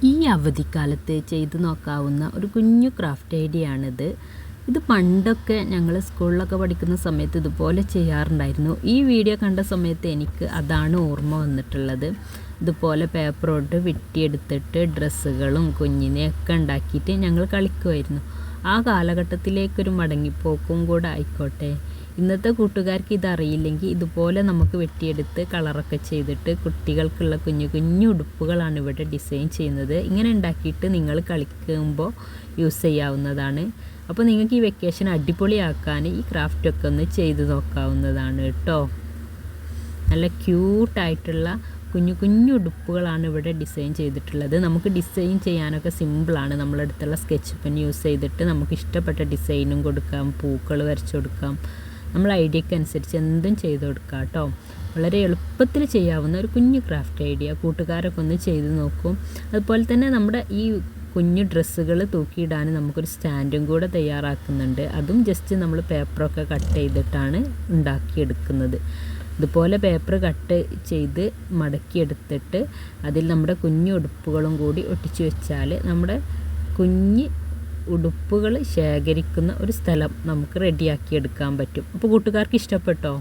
ഈ അവധിക്കാലത്ത് ചെയ്തു നോക്കാവുന്ന ഒരു കുഞ്ഞു ക്രാഫ്റ്റ് ഐഡിയ ആണിത്. ഇത് പണ്ടൊക്കെ ഞങ്ങൾ സ്കൂളിലൊക്കെ പഠിക്കുന്ന സമയത്ത് ഇതുപോലെ ചെയ്യാറുണ്ടായിരുന്നു. ഈ വീഡിയോ കണ്ട സമയത്ത് എനിക്ക് അതാണ് ഓർമ്മ വന്നിട്ടുള്ളത്. ഇതുപോലെ പേപ്പർ കൊണ്ട് വെട്ടിയെടുത്തിട്ട് ഡ്രസ്സുകളും കുഞ്ഞിനെയൊക്കെ ഉണ്ടാക്കിയിട്ട് ഞങ്ങൾ കളിക്കുമായിരുന്നു. ആ കാലഘട്ടത്തിലേക്കൊരു മടങ്ങിപ്പോക്കും കൂടെ ആയിക്കോട്ടെ. ഇന്നത്തെ കൂട്ടുകാർക്ക് ഇതറിയില്ലെങ്കിൽ ഇതുപോലെ നമുക്ക് വെട്ടിയെടുത്ത് കളറൊക്കെ ചെയ്തിട്ട് കുട്ടികൾക്കുള്ള കുഞ്ഞു കുഞ്ഞു ഉടുപ്പുകളാണ് ഇവിടെ ഡിസൈൻ ചെയ്യുന്നത്. ഇങ്ങനെ ഉണ്ടാക്കിയിട്ട് നിങ്ങൾ കളിക്കുമ്പോൾ യൂസ് ചെയ്യാവുന്നതാണ്. അപ്പോൾ നിങ്ങൾക്ക് ഈ വെക്കേഷൻ അടിപൊളിയാക്കാൻ ഈ ക്രാഫ്റ്റൊക്കെ ഒന്ന് ചെയ്ത് നോക്കാവുന്നതാണ് കേട്ടോ. നല്ല ക്യൂട്ടായിട്ടുള്ള കുഞ്ഞു കുഞ്ഞു ഉടുപ്പുകളാണ് ഇവിടെ ഡിസൈൻ ചെയ്തിട്ടുള്ളത്. നമുക്ക് ഡിസൈൻ ചെയ്യാനൊക്കെ സിമ്പിളാണ്. നമ്മളടുത്തുള്ള സ്കെച്ച് പെൻ യൂസ് ചെയ്തിട്ട് നമുക്ക് ഇഷ്ടപ്പെട്ട ഡിസൈനും കൊടുക്കാം, പൂക്കൾ വരച്ചു കൊടുക്കാം. നമ്മൾ ഐഡിയക്ക് അനുസരിച്ച് എന്തും ചെയ്ത് കൊടുക്കാം കേട്ടോ. വളരെ എളുപ്പത്തിൽ ചെയ്യാവുന്ന ഒരു കുഞ്ഞു ക്രാഫ്റ്റ് ഐഡിയ. കൂട്ടുകാരൊക്കെ ഒന്ന് ചെയ്ത് നോക്കും. അതുപോലെ തന്നെ നമ്മുടെ ഈ കുഞ്ഞു ഡ്രസ്സുകൾ തൂക്കിയിടാൻ നമുക്കൊരു സ്റ്റാൻഡും കൂടെ തയ്യാറാക്കുന്നുണ്ട്. അതും ജസ്റ്റ് നമ്മൾ പേപ്പറൊക്കെ കട്ട് ചെയ്തിട്ടാണ് ഉണ്ടാക്കിയെടുക്കുന്നത്. ഇതുപോലെ പേപ്പർ കട്ട് ചെയ്ത് മടക്കിയെടുത്തിട്ട് അതിൽ നമ്മുടെ കുഞ്ഞു ഉടുപ്പുകളും കൂടി ഒട്ടിച്ചു വെച്ചാൽ നമ്മുടെ കുഞ്ഞ് ഉടുപ്പുകൾ ശേഖരിക്കുന്ന ഒരു സ്ഥലം നമുക്ക് റെഡിയാക്കി എടുക്കാൻ പറ്റും. അപ്പോൾ കൂട്ടുകാർക്ക് ഇഷ്ടപ്പെട്ടോ?